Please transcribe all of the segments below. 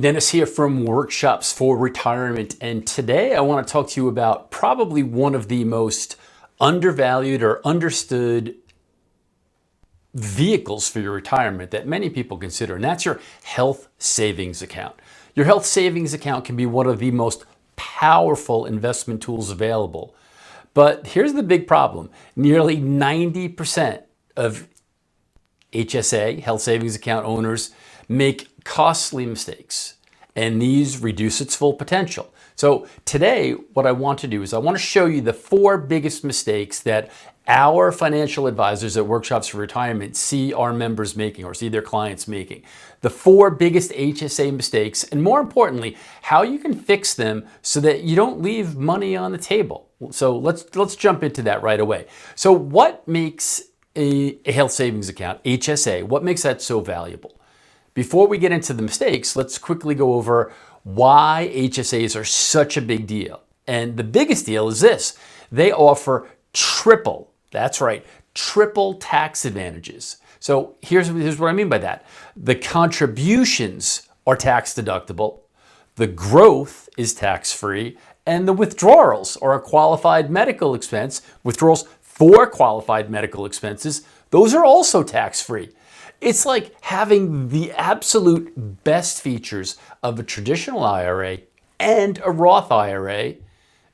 Dennis here from Workshops for Retirement, and today I want to talk to you about probably one of the most undervalued or understood vehicles for your retirement that many people consider, and that's your health savings account. Your health savings account can be one of the most powerful investment tools available. But here's the big problem. Nearly 90% of HSA, health savings account owners, make costly mistakes, and these reduce its full potential. So today, what I want to do is I want to show you the 4 biggest mistakes that our financial advisors at Workshops for Retirement see our members making or see their clients making. The 4 biggest HSA mistakes, and more importantly, how you can fix them so that you don't leave money on the table. So let's jump into that right away. So what makes a health savings account, HSA, what makes that so valuable? Before we get into the mistakes, let's quickly go over why HSAs are such a big deal. And the biggest deal is this: they offer triple, that's right, triple tax advantages. So here's what I mean by that. The contributions are tax deductible, the growth is tax-free, and the withdrawals are a qualified medical expense, withdrawals for qualified medical expenses, those are also tax-free. It's like having the absolute best features of a traditional IRA and a Roth IRA,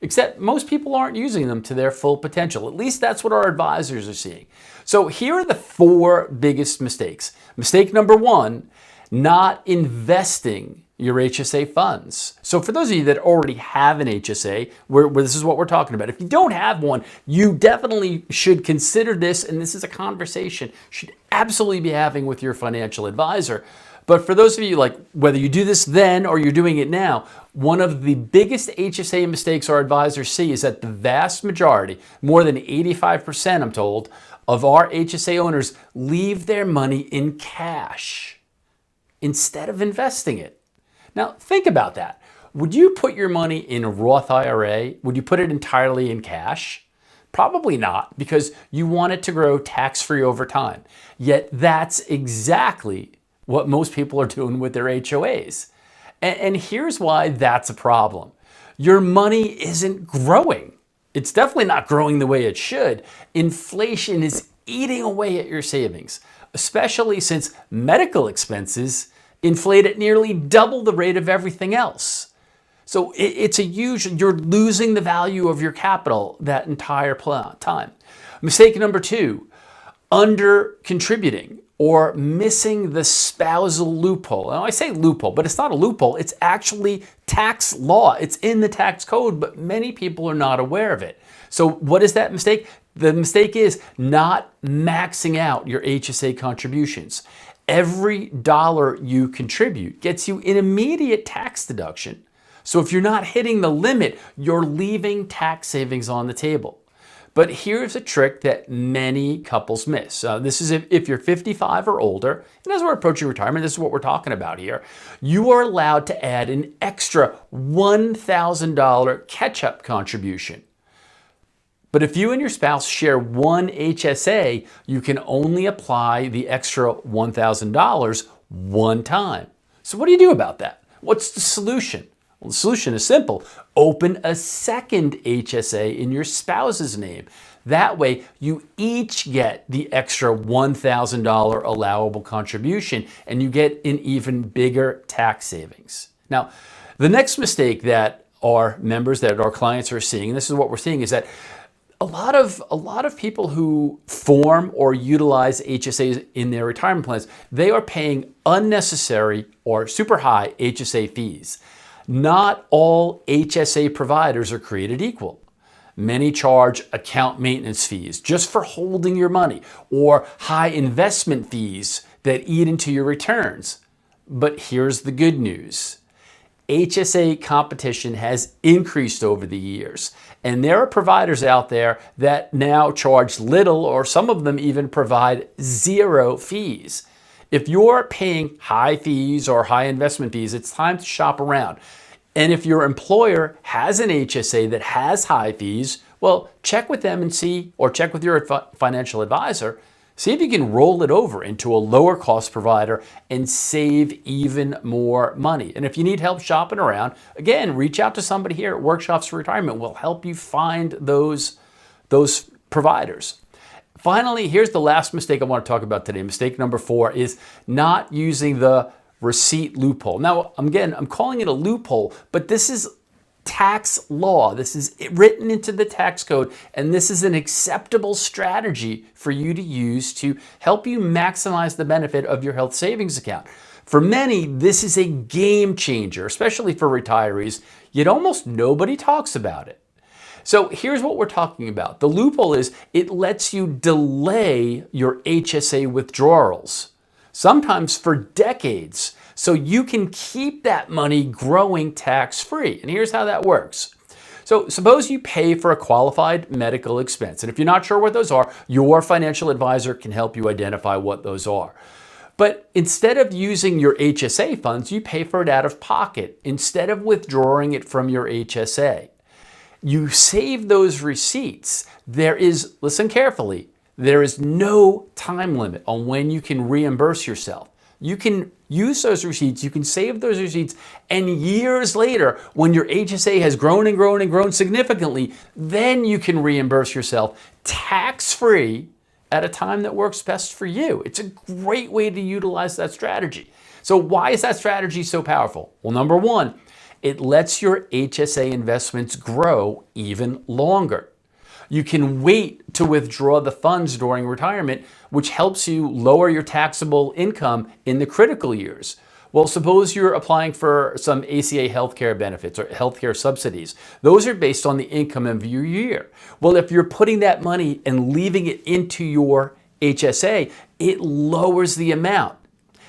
except most people aren't using them to their full potential. At least that's what our advisors are seeing. So here are the 4 biggest mistakes. Mistake number 1, not investing your HSA funds. So for those of you that already have an HSA, where this is what we're talking about. If you don't have one, you definitely should consider this, and this is a conversation you should absolutely be having with your financial advisor. But for those of you, like whether you do this then or you're doing it now, one of the biggest HSA mistakes our advisors see is that the vast majority, more than 85%, I'm told, of our HSA owners leave their money in cash instead of investing it. Now, think about that. Would you put your money in a Roth IRA? Would you put it entirely in cash? Probably not, because you want it to grow tax-free over time. Yet that's exactly what most people are doing with their HOAs. And here's why that's a problem. Your money isn't growing. It's definitely not growing the way it should. Inflation is eating away at your savings, especially since medical expenses inflate at nearly double the rate of everything else. So it's a huge, you're losing the value of your capital that entire time. Mistake number 2, under contributing or missing the spousal loophole. Now I say loophole, but it's not a loophole. It's actually tax law. It's in the tax code, but many people are not aware of it. So what is that mistake? The mistake is not maxing out your HSA contributions. Every dollar you contribute gets you an immediate tax deduction. So if you're not hitting the limit, you're leaving tax savings on the table. But here's a trick that many couples miss. This is if you're 55 or older, and as we're approaching retirement, this is what we're talking about here. You are allowed to add an extra $1,000 catch-up contribution. But if you and your spouse share one HSA, you can only apply the extra $1,000 one time. So what do you do about that? What's the solution? Well, the solution is simple. Open a second HSA in your spouse's name. That way, you each get the extra $1,000 allowable contribution, and you get an even bigger tax savings. Now, the next mistake that our members, that our clients are seeing, and this is what we're seeing, is that a lot of people who form or utilize HSAs in their retirement plans, they are paying unnecessary or super high HSA fees. Not all HSA providers are created equal. Many charge account maintenance fees just for holding your money, or high investment fees that eat into your returns. But here's the good news. HSA competition has increased over the years, and there are providers out there that now charge little, or some of them even provide 0 fees. If you're paying high fees or high investment fees, it's time to shop around. And if your employer has an HSA that has high fees, well, check with them and see, or check with your financial advisor, See if you can roll it over into a lower cost provider and save even more money. And if you need help shopping around, again, reach out to somebody here at Workshops for Retirement. We'll help you find those providers. Finally, here's the last mistake I want to talk about today. Mistake number 4 is not using the receipt loophole. Now, again, I'm calling it a loophole, but this is tax law. This is written into the tax code, and this is an acceptable strategy for you to use to help you maximize the benefit of your health savings account. For many, this is a game changer, especially for retirees, yet almost nobody talks about it. So here's what we're talking about. The loophole is it lets you delay your HSA withdrawals, sometimes for decades, so you can keep that money growing tax-free. And here's how that works. So suppose you pay for a qualified medical expense. And if you're not sure what those are, your financial advisor can help you identify what those are. But instead of using your HSA funds, you pay for it out of pocket instead of withdrawing it from your HSA. You save those receipts. There is, listen carefully, there is no time limit on when you can reimburse yourself. You can use those receipts, you can save those receipts, and years later, when your HSA has grown and grown and grown significantly, then you can reimburse yourself tax-free at a time that works best for you. It's a great way to utilize that strategy. So why is that strategy so powerful? Well, number 1, it lets your HSA investments grow even longer. You can wait to withdraw the funds during retirement, which helps you lower your taxable income in the critical years. Well, suppose you're applying for some ACA healthcare benefits or healthcare subsidies. Those are based on the income of your year. Well, if you're putting that money and leaving it into your HSA, it lowers the amount.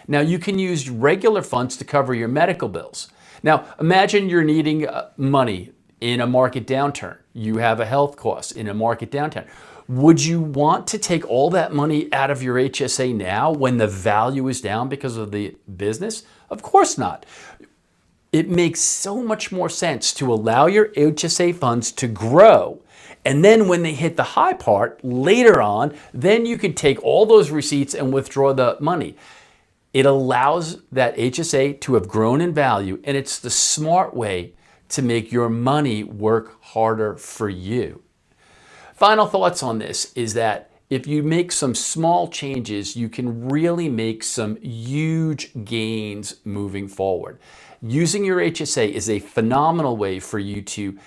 Now, you can use regular funds to cover your medical bills. Now, imagine you're needing money in a market downturn. You have a health cost in a market downturn. Would you want to take all that money out of your HSA now when the value is down because of the business? Of course not. It makes so much more sense to allow your HSA funds to grow. And then when they hit the high part later on, then you can take all those receipts and withdraw the money. It allows that HSA to have grown in value, and it's the smart way to make your money work harder for you. Final thoughts on this is that if you make some small changes, you can really make some huge gains moving forward. Using your HSA is a phenomenal way for you to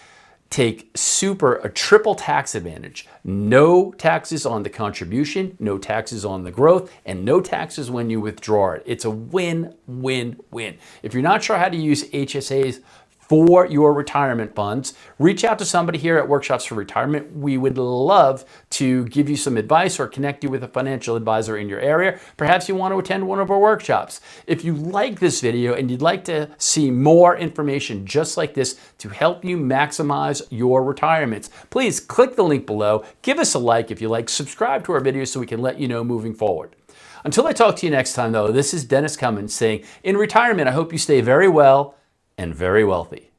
take a triple tax advantage. No taxes on the contribution, no taxes on the growth, and no taxes when you withdraw it. It's a win-win-win. If you're not sure how to use HSAs for your retirement funds, reach out to somebody here at Workshops for Retirement. We would love to give you some advice or connect you with a financial advisor in your area. Perhaps you want to attend one of our workshops. If you like this video and you'd like to see more information just like this to help you maximize your retirements, please click the link below, give us a like if you like, subscribe to our videos so we can let you know moving forward. Until I talk to you next time though, this is Dennis Cummins saying, in retirement, I hope you stay very well and very wealthy.